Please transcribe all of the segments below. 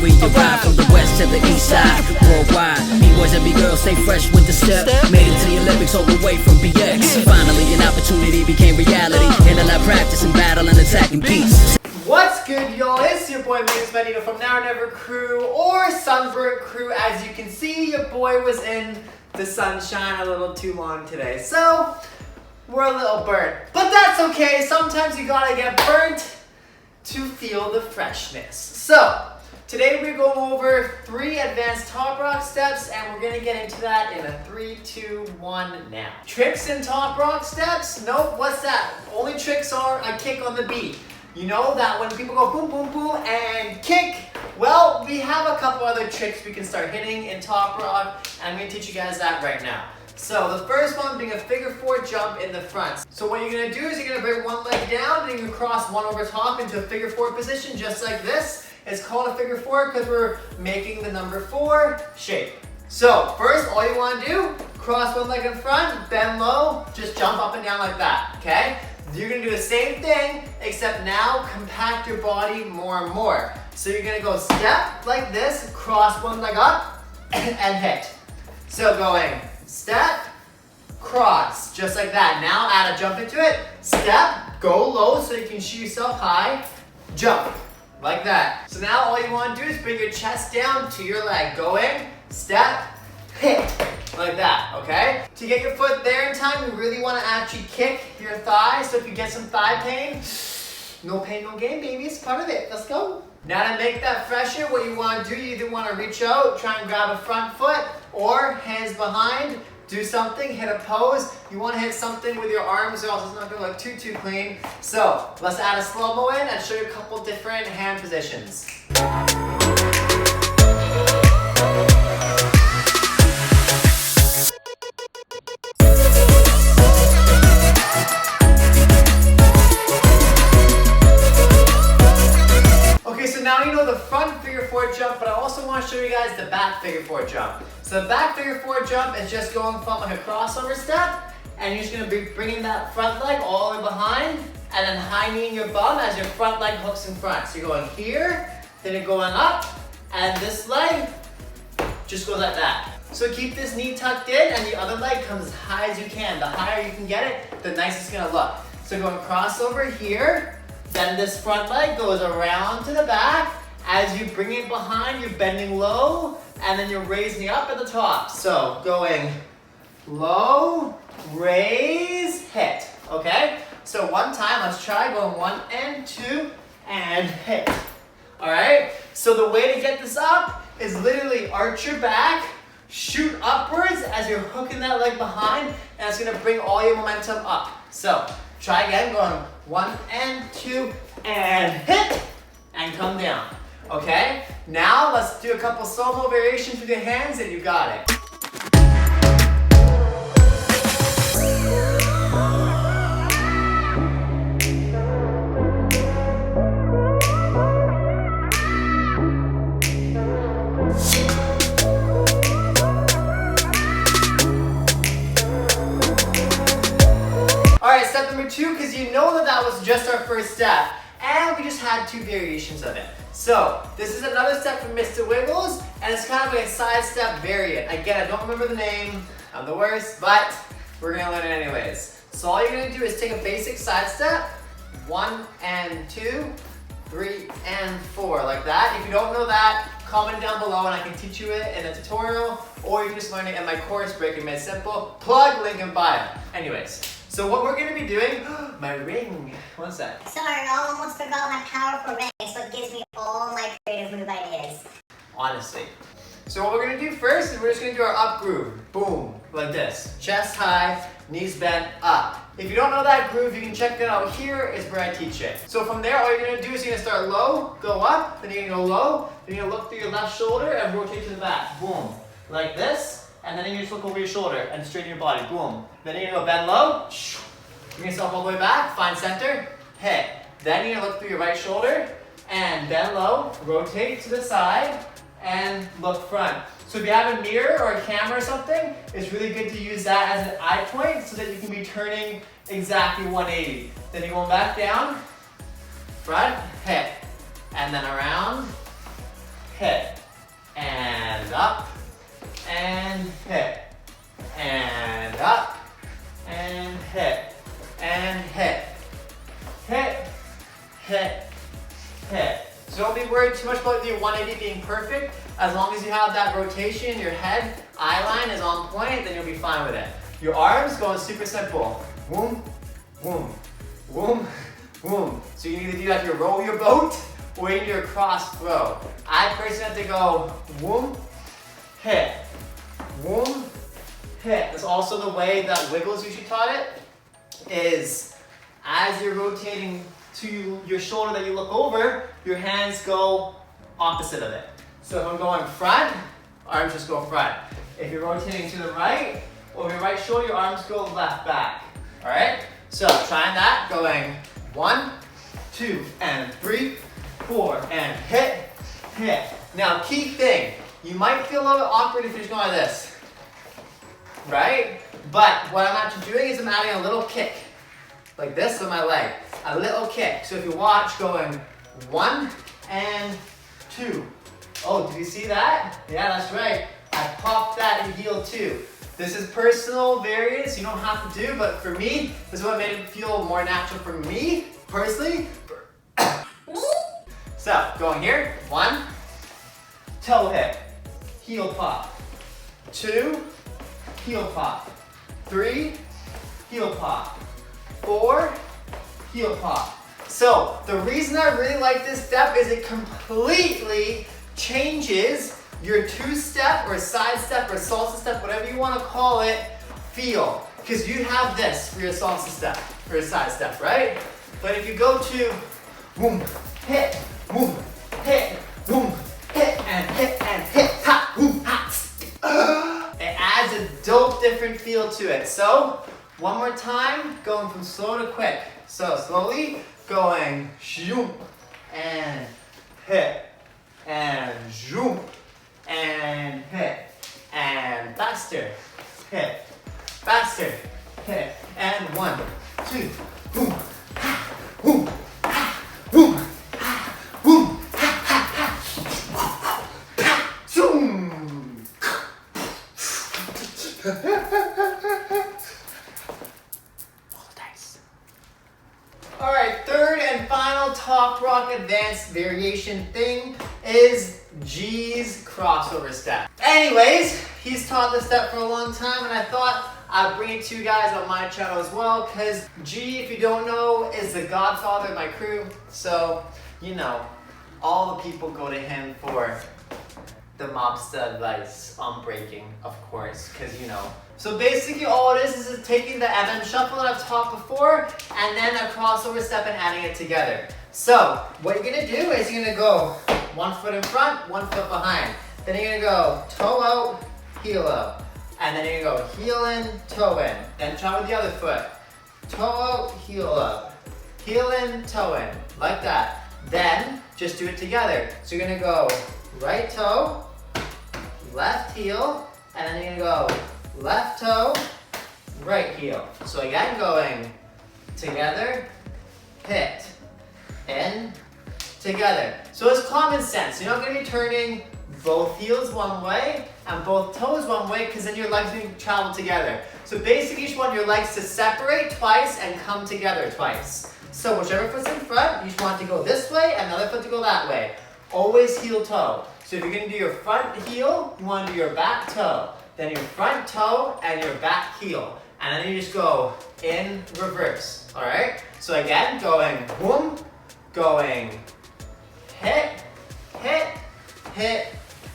We arrive from the west to the east side, worldwide. B-boys and B-girls stay fresh with the step. Made it to the Olympics all the way from BX. Finally an opportunity became reality. In a lot of practice and battle and attacking beats. What's good, y'all? It's your boy Magnus.Magneto from Now or Never crew, or Sunburnt crew. As you can see, your boy was in the sunshine a little too long today, so we're a little burnt. But that's okay. Sometimes you gotta get burnt to feel the freshness. So today we're going over 3 advanced Toprock steps, and we're gonna get into that in a 3, 2, 1 now. Tricks in Toprock steps? Nope. What's that? Only tricks are a kick on the beat. You know that when people go boom, boom, boom, and kick, well, we have a couple other tricks we can start hitting in Toprock, and I'm going to teach you guys that right now. So the first one being a figure 4 jump in the front. So what you're going to do is you're going to bring one leg down, and you're going to cross one over top into a figure 4 position, just like this. It's called a figure 4 because we're making the number 4 shape. So first, all you want to do, cross one leg in front, bend low, just jump up and down like that, okay? You're gonna do the same thing, except now compact your body more and more. So you're gonna go step like this, cross one leg up, and hit. So going step, cross, just like that. Now add a jump into it, step, go low so you can shoot yourself high, jump, like that. So now all you wanna do is bring your chest down to your leg. Going, step, hit. Like that, okay? To get your foot there in time, you really want to actually kick your thigh. So if you get some thigh pain, no pain, no gain, baby. It's part of it. Let's go. Now to make that fresher, what you want to do, you either want to reach out, try and grab a front foot, or hands behind, do something, hit a pose. You want to hit something with your arms, or else it's not going to look too clean. So let's add a slow-mo in and show you a couple different hand positions. Now you know the front figure 4 jump, but I also want to show you guys the back figure 4 jump. So the back figure 4 jump is just going from like a crossover step, and you're just going to be bringing that front leg all the way behind, and then high kneeing your bum as your front leg hooks in front. So you're going here, then you're going up, and this leg just goes like that. So keep this knee tucked in, and the other leg comes as high as you can. The higher you can get it, the nicer it's going to look. So going crossover here, then this front leg goes around to the back. As you bring it behind, you're bending low, and then you're raising up at the top. So going low, raise, hit, okay? So one time, let's try going 1 and 2 and hit. All right, so the way to get this up is literally arch your back, shoot upwards as you're hooking that leg behind, and it's gonna bring all your momentum up. So try again, going 1 and 2 and hit, and come down. Okay? Now let's do a couple slow-mo variations with your hands, and you got it. Alright, step number 2, because you know that was just our first step, and we just had 2 variations of it. So, this is another step from Mr. Wiggles, and it's kind of like a side step variant. Again, I don't remember the name, I'm the worst, but we're going to learn it anyways. So all you're going to do is take a basic side step, 1 and 2, 3 and 4, like that. If you don't know that, comment down below and I can teach you it in a tutorial, or you can just learn it in my course, Breaking Made Simple. Plug, link in bio. Anyways, so what we're going to be doing, my ring, what's that? Sorry, I almost forgot my powerful ring, so it gives me all my creative move ideas. Honestly. So what we're going to do first is we're just going to do our up groove. Boom, like this. Chest high, knees bent, up. If you don't know that groove, you can check it out here, is where I teach it. So from there, all you're going to do is you're going to start low, go up, then you're going to go low, then you're going to look through your left shoulder and rotate to the back. Boom, like this. And then you just look over your shoulder and straighten your body. Boom. Then you're going to go bend low. Bring yourself all the way back. Find center. Hit. Then you're going to look through your right shoulder and bend low. Rotate to the side and look front. So if you have a mirror or a camera or something, it's really good to use that as an eye point so that you can be turning exactly 180. Then you're going back down. Front. Hit. And then around. hit, and up, and hit, and up, and hit, and hit, hit, hit, hit. So don't be worried too much about your 180 being perfect. As long as you have that rotation, your head, eye line is on point, then you'll be fine with it. Your arms going super simple. Boom, boom, boom, boom. So you can either do that to row your boat or you can do a cross throw. I personally have to go boom, hit, boom, hit. That's also the way that Wiggles usually taught it, is as you're rotating to your shoulder that you look over, your hands go opposite of it. So if I'm going front, arms just go front. If you're rotating to the right, over your right shoulder, your arms go left back. All right? So trying that, going 1, 2, and 3, 4, and hit, hit. Now key thing, you might feel a little bit awkward if you're just going like this, right? But what I'm actually doing is I'm adding a little kick, like this on my leg, a little kick. So if you watch, going 1 and 2. Oh, did you see that? Yeah, that's right. I popped that in heel 2. This is personal variance, you don't have to do, but for me, this is what made it feel more natural for me, personally. So, going here, 1, toe hit, heel pop, 2, heel pop, 3, heel pop, 4, heel pop. So, the reason I really like this step is it completely changes your two-step or side-step or salsa step, whatever you want to call it, feel. Because you have this for your salsa step, for your side step, right? But if you go to boom, hit, boom, hit, boom, hit, and hit, ha, boom, ha. It adds a dope different feel to it. So, one more time, going from slow to quick. So, slowly, going shoom, and hit, and zoom, and hit, and faster, hit, faster, hit, and 1, 2, boom, ha, boom, ha, boom, ha, boom, ha, ha, ha, zoom. Roll the dice. All right, third and final Toprock advanced variation thing is G's crossover step. Anyways, he's taught this step for a long time and I thought I'd bring it to you guys on my channel as well, because G, if you don't know, is the godfather of my crew. So, you know, all the people go to him for the mobster advice on breaking, of course, because you know. So basically all it is taking the MM shuffle that I've taught before and then a crossover step and adding it together. So what you're gonna do is you're gonna go 1 foot in front, 1 foot behind. Then you're gonna go toe out, heel out. And then you're gonna go heel in, toe in. Then try with the other foot. Toe out, heel out. Heel in, toe in. Like that. Then just do it together. So you're gonna go right toe, left heel, and then you're gonna go left toe, right heel. So again, going together, hit, in, together. So it's common sense. You're not gonna be turning both heels one way and both toes one way, because then your legs will travel together. So basically you just want your legs to separate twice and come together twice. So whichever foot's in front, you just want to go this way and the other foot to go that way. Always heel toe. So if you're gonna do your front heel, you wanna do your back toe. Then your front toe and your back heel. And then you just go in reverse, all right? So again, going boom, going hit, hit, hit,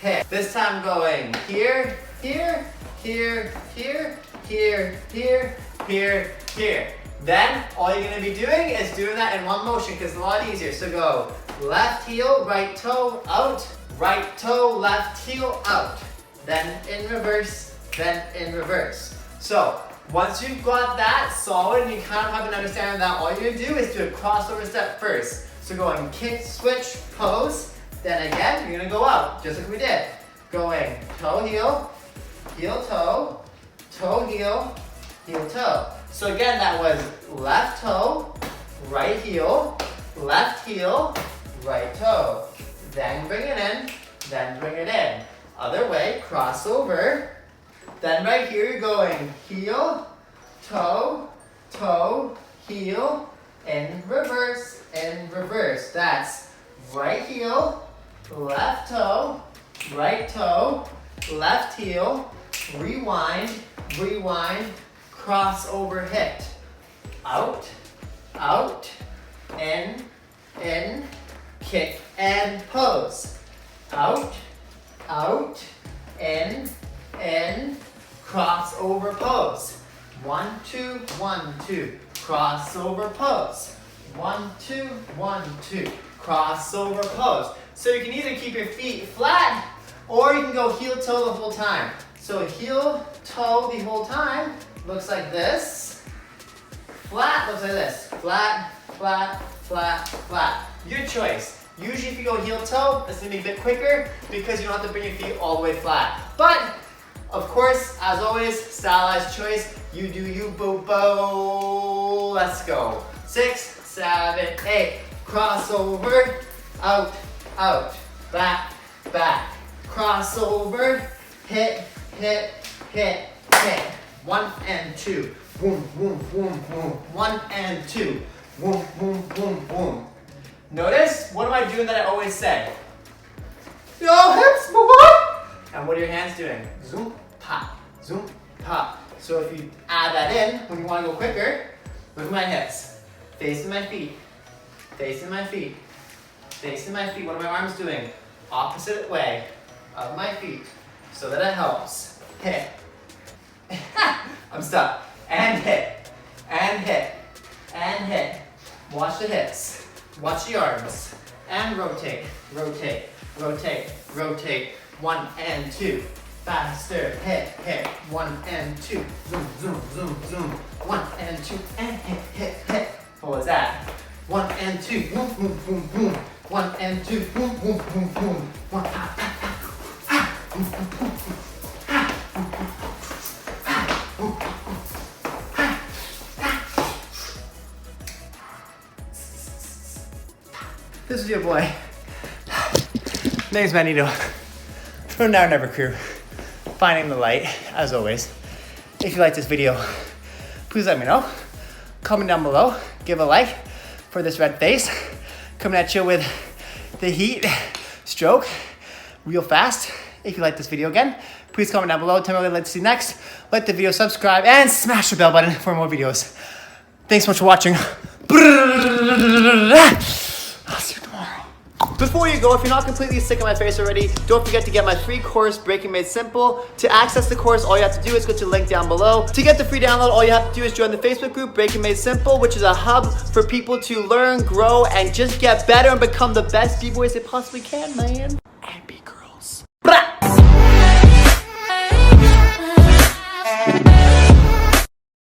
hit. This time going here, here, here, here, here, here, here, here. Then all you're gonna be doing is doing that in one motion because it's a lot easier. So go left heel, right toe, out, right toe, left heel, out. Then in reverse, then in reverse. So once you've got that solid and you kind of have an understanding of that, all you're gonna do is do a crossover step first. So going kick, switch, pose, then again, you're gonna go out, just like we did. Going toe, heel, heel, toe, heel, heel, toe. So again, that was left toe, right heel, right toe. Then bring it in, then bring it in. Other way, cross over. Then right here you're going heel, toe, toe, heel, in reverse, in reverse. That's right heel, left toe, right toe, left heel, rewind, rewind, cross over hit. Out, out, in, kick and pose. Out, out, in, cross over pose. 1, 2, 1, 2, cross over pose. 1, 2, 1, 2, cross over pose. So you can either keep your feet flat or you can go heel toe the whole time. So heel toe the whole time looks like this. Flat looks like this. Flat, flat, flat, flat. Your choice. Usually if you go heel toe, it's gonna be a bit quicker because you don't have to bring your feet all the way flat. But, of course, as always, stylized choice. You do you, boo-boo. Let's go. 6, 7, 8. Crossover, out, out, back, back. Crossover, hit, hit, hit, hit. 1 and 2. Boom, boom, boom, boom. 1 and 2. Boom, boom, boom, boom. Notice, what am I doing that I always say? Yo, hips, boy! And what are your hands doing? Zoom, pop, zoom, pop. So if you add that in, when you want to go quicker, look at my hips. Facing my feet, facing my feet, facing my feet. What are my arms doing? Opposite way of my feet, so that it helps. Hit. I'm stuck. And hit, and hit, and hit. Watch the hips. Watch the arms. And rotate, rotate, rotate, rotate. 1 and 2. Faster. Hit, hit. 1 and 2. Zoom, zoom, zoom, zoom. 1 and 2. And hit, hit, hit. What was that? 1 and 2. Boom, boom, boom, boom. 1 and 2. Boom, boom, boom, boom. 1, ah, ah, ah, ah. Boom, boom, boom, boom. This is your boy, Magnus.Magneto, from Now or Never crew, finding the light, as always. If you like this video, please let me know. Comment down below, give a like for this red face. Coming at you with the heat stroke real fast. If you like this video again, please comment down below, tell me what you'd like to see next. Like the video, subscribe, and smash the bell button for more videos. Thanks so much for watching. I'll see you tomorrow. Before you go, if you're not completely sick of my face already, don't forget to get my free course, Breaking Made Simple. To access the course, all you have to do is go to the link down below. To get the free download, all you have to do is join the Facebook group, Breaking Made Simple, which is a hub for people to learn, grow, and just get better and become the best B-boys they possibly can, man.